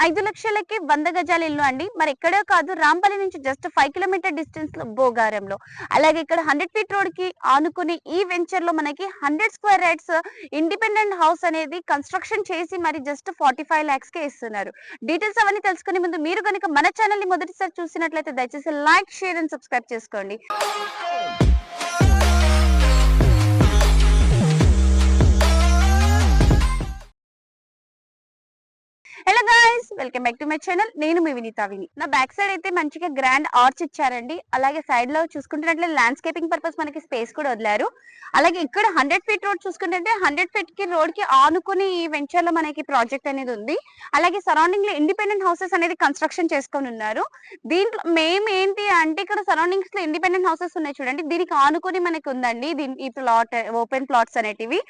5 లక్షలకి 100 గజాల ఇల్లు అండి. మరి ఎక్కడో కాదు, రాంపల్లి నుంచి జస్ట్ 5 కిలోమీటర్ డిస్టెన్స్ లో భోగారంలో. అలాగే ఇక్కడ 100 ఫీట్ రోడ్ కి ఆనుకుని ఈ వెంచర్ లో మనకి 100 స్క్వేర్ యార్డ్స్ ఇండిపెండెంట్ హౌస్ అనేది కన్స్ట్రక్షన్ చేసి మరి జస్ట్ 45 lakhs కే ఇస్తున్నారు. డీటెయిల్స్ అవన్నీ తెలుసుకునే ముందు మీరు కనుక మన ఛానల్ ని మొదటిసారి చూసినట్లయితే దయచేసి లైక్, షేర్ అండ్ సబ్స్క్రైబ్ చేసుకోండి. Hello guys, welcome back to my channel. నేను మీ వినీతావిని. నా బ్యాక్ సైడ్ అయితే మంచిగా గ్రాండ్ ఆర్చ్ ఇచ్చారండి. అలాగే సైడ్ లో చూసుకుంటున్నట్లే ల్యాండ్స్కేపింగ్ పర్పస్ మనకి స్పేస్ కూడా వదిలారు. అలాగే ఇక్కడ 100 ఫీట్ రోడ్ చూసుకుంటే 100 ఫీట్ కి రోడ్ కి ఆనుకుని ఈ వెంచర్ లో మనకి ప్రాజెక్ట్ అనేది ఉంది. అలాగే సరౌండింగ్ లో ఇండిపెండెంట్ హౌసెస్ అనేది కన్స్ట్రక్షన్ చేసుకొని ఉన్నారు. దీంట్లో మేము ఏంటి అంటే ఇక్కడ సరౌండింగ్స్ లో ఇండిపెండెంట్ హౌసెస్ ఉన్నాయి చూడండి, దీనికి ఆనుకుని మనకి ఉందండి ఈ ప్లాట్, ఓపెన్ ప్లాట్స్ అనేటివి.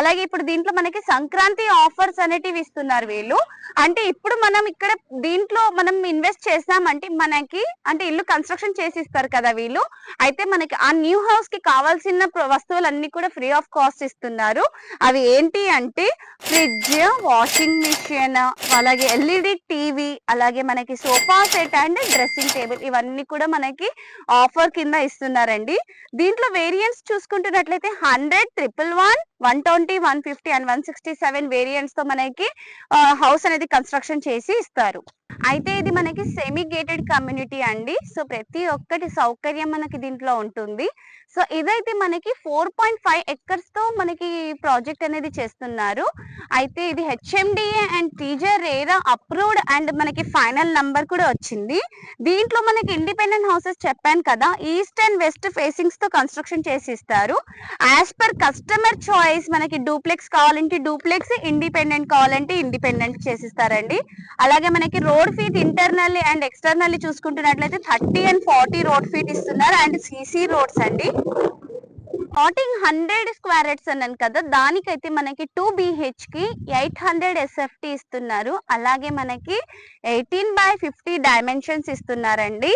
అలాగే ఇప్పుడు దీంట్లో మనకి సంక్రాంతి ఆఫర్స్ అనేటివి ఇస్తున్నారు వీళ్ళు. అంటే ఇప్పుడు మనం ఇక్కడ దీంట్లో మనం ఇన్వెస్ట్ చేసామంటే మనకి అంటే ఇల్లు కన్స్ట్రక్షన్ చేసి ఇస్తారు కదా వీళ్ళు. అయితే మనకి ఆ న్యూ హౌస్ కి కావాల్సిన వస్తువులన్నీ కూడా ఫ్రీ ఆఫ్ కాస్ట్ ఇస్తున్నారు. అవి ఏంటి అంటే ఫ్రిడ్జ్, వాషింగ్ మిషన్, అలాగే ఎల్ఈడి టీవీ, అలాగే మనకి sofa set and dressing table, ఇవన్నీ కూడా మనకి ఆఫర్ కింద ఇస్తున్నారండి. దీంట్లో వేరియంట్స్ చూసుకుంటున్నట్లయితే 100, 111, 120, 150 అండ్ 167 వేరియంట్స్ తో మనకి హౌస్ అనేది కన్స్ట్రక్షన్ చేసి ఇస్తారు. అయితే ఇది మనకి సెమీ గేటెడ్ కమ్యూనిటీ అండి. సో ప్రతి ఒక్కటి సౌకర్యం మనకి దీంట్లో ఉంటుంది. సో ఇదైతే మనకి 4.5 acres తో మనకి ప్రాజెక్ట్ అనేది చేస్తున్నారు. అయితే ఇది HMDA and TG RERA approved and మనకి ఫైనల్ నంబర్ కూడా వచ్చింది. దీంట్లో మనకి ఇండిపెండెంట్ హౌసెస్ చెప్పాను కదా, ఈస్ట్ అండ్ వెస్ట్ ఫేసింగ్స్ తో కన్స్ట్రక్షన్ చేసి ఇస్తారు. యాజ్ పర్ కస్టమర్ చాయిస్ మనకి డూప్లెక్స్ కావాలంటే డూప్లెక్స్, ఇండిపెండెంట్ కావాలంటే ఇండిపెండెంట్ చేసిస్తారండి. అలాగే మనకి road feet internally and externally చూసుకుంటున్నట్లయితే 30 and 40 రోడ్ ఫీట్ ఇస్తున్నారు అండ్ సిసి రోడ్స్ అండి. స్టార్టింగ్ 100 స్క్వేర్ యార్డ్స్ అన్నాను కదా, దానికైతే మనకి 2 BH కి 800 SFT ఇస్తున్నారు. అలాగే మనకి 18/50 డైమెన్షన్స్ ఇస్తున్నారండి.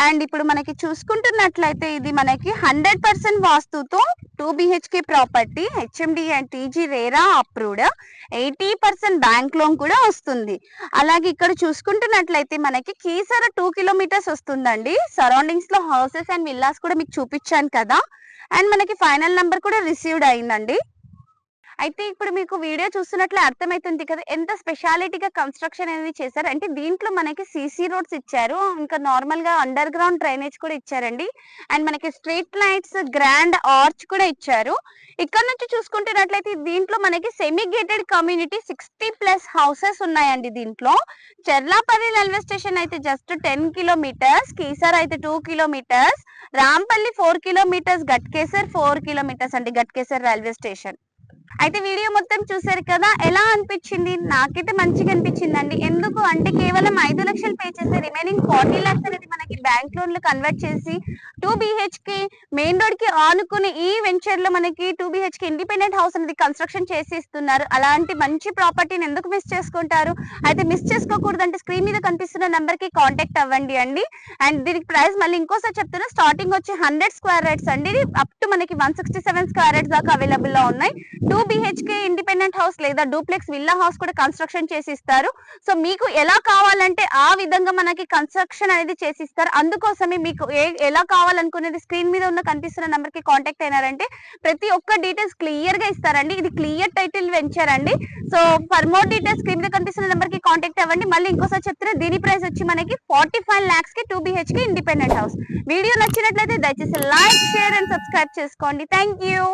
అండ్ ఇప్పుడు మనకి చూసుకుంటున్నట్లయితే ఇది మనకి 100% వాస్తుతో 2 BHK property, HMD and TG RERA approved, 80% bank loan కూడా వస్తుంది. అలాగే ఇక్కడ చూసుకుంటున్నట్లయితే మనకి కీసర 2 kilometers వస్తుందండి. సరౌండింగ్స్ లో హౌసెస్ అండ్ విల్లాస్ కూడా మీకు చూపించాను కదా, అండ్ మనకి ఫైనల్ నంబర్ కూడా రిసీవ్డ్ అయిందండి. అయితే ఇప్పుడు మీకు వీడియో చూస్తున్నట్లే అర్థమవుతుంది కదా ఎంత స్పెషాలిటీగా కన్స్ట్రక్షన్ అనేది చేశారు. అంటే దీంట్లో మనకి సిసి రోడ్స్ ఇచ్చారు, ఇంకా నార్మల్ గా అండర్ గ్రౌండ్ డ్రైనేజ్ కూడా ఇచ్చారండి. అండ్ మనకి స్ట్రీట్ లైట్స్, గ్రాండ్ ఆర్చ్ కూడా ఇచ్చారు. ఇక్కడ నుంచి చూసుకుంటున్నట్లయితే దీంట్లో మనకి సెమీ గేటెడ్ కమ్యూనిటీ 60+ హౌసెస్ ఉన్నాయండి. దీంట్లో చెర్లాపల్లి రైల్వే స్టేషన్ అయితే జస్ట్ 10 kilometers, కీసర్ అయితే 2 kilometers, Rampalli 4 kilometers, Ghatkesar 4 kilometers అండి, గట్కేసర్ రైల్వే స్టేషన్. అయితే వీడియో మొత్తం చూసారు కదా, ఎలా అనిపించింది? నాకైతే మంచిగా అనిపించిందండి. ఎందుకు అంటే కేవలం 5 లక్షలు పే చేసి రిమైనింగ్ 40 lakhs అనేది మనకి బ్యాంక్ లోన్ లో కన్వర్ట్ చేసి 2 BHK మెయిన్ రోడ్ కి ఆనుకుని ఈ వెంచర్ లో మనకి 2 BHK ఇండిపెండెంట్ హౌస్ అనేది కన్స్ట్రక్షన్ చేసి ఇస్తున్నారు. అలాంటి మంచి ప్రాపర్టీని ఎందుకు మిస్ చేసుకుంటారు? అయితే మిస్ చేసుకోకూడదంటే స్క్రీన్ మీద కనిపిస్తున్న నెంబర్ కి కాంటాక్ట్ అవ్వండి అండి. అండ్ దీనికి ప్రైస్ మళ్ళీ ఇంకోసారి చెప్తున్నా, స్టార్టింగ్ వచ్చి 100 స్క్వేర్ యార్డ్స్ అండి, అప్ టు మనకి 167 స్క్వేర్ యార్డ్స్ దాకా అవైలబుల్ లో ఉన్నాయి. 2 BHK ఇండిపెండెంట్ హౌస్ లేదా డూప్లెక్స్ విల్లా హౌస్ కూడా కన్స్ట్రక్షన్ చేసి ఇస్తారు. సో మీకు ఎలా కావాలంటే ఆ విధంగా మనకి కన్స్ట్రక్షన్ అనేది చేసి ఇస్తారు. అందుకోసమే మీకు ఎలా కావాలనుకునేది స్క్రీన్ మీద ఉన్న కనిపిస్తున్న నెంబర్ కి కాంటాక్ట్ అయినారంటే ప్రతి ఒక్క డీటెయిల్స్ క్లియర్ గా ఇస్తారండి. ఇది క్లియర్ టైటిల్ వెంచర్ అండి. So for more details screen మీద కనిపిస్తున్న నెంబర్ కి కాంటాక్ట్ అవ్వండి. మళ్ళీ ఇంకోసారి చెప్తున్నా, దీని ప్రైస్ వచ్చి మనకి 45 lakhs కి 2 BHK ఇండిపెండెంట్ హౌస్. వీడియో నచ్చినట్లయితే దయచేసి లైక్, షేర్ అండ్ సబ్స్క్రైబ్ చేసుకోండి. Thank you.